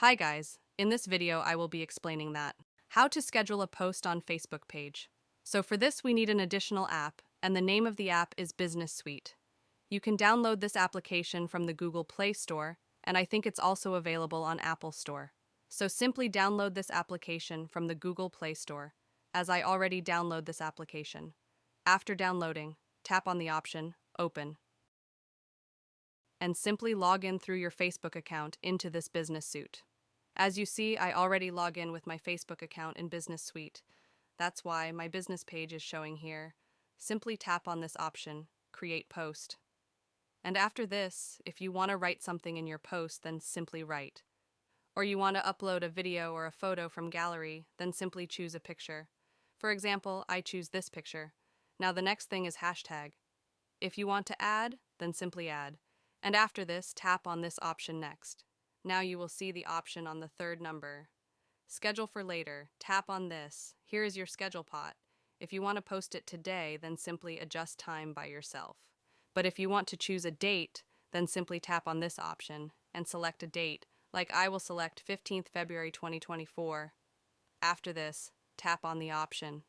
Hi guys, in this video I will be explaining that. How to schedule a post on Facebook page. So for this we need an additional app, and the name of the app is Business Suite. You can download this application from the Google Play Store, and I think it's also available on Apple Store. So simply download this application from the Google Play Store, as I already download this application. After downloading, tap on the option Open, and simply log in through your Facebook account into this Business Suite. As you see, I already log in with my Facebook account in Business Suite. That's why my business page is showing here. Simply tap on this option, Create Post. And after this, if you want to write something in your post, then simply write. Or you want to upload a video or a photo from gallery, then simply choose a picture. For example, I choose this picture. Now the next thing is hashtag. If you want to add, then simply add. And after this, tap on this option next. Now you will see the option on the third number. Schedule for later. Tap on this. Here is your schedule pot. If you want to post it today, then simply adjust time by yourself. But if you want to choose a date, then simply tap on this option and select a date. Like I will select 15th February 2024. After this, tap on the option.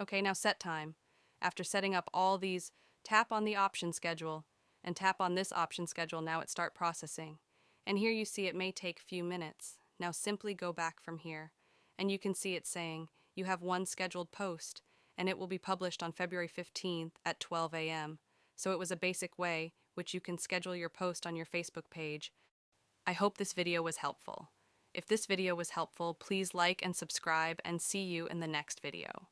Okay, now set time. After setting up all these, tap on the option schedule and tap on this option schedule. Now it start processing. And here you see it may take few minutes. Now simply go back from here, and you can see it saying you have one scheduled post, and it will be published on February 15th at 12 a.m. So it was a basic way which you can schedule your post on your Facebook page. I hope this video was helpful. If this video was helpful, please like and subscribe, and see you in the next video.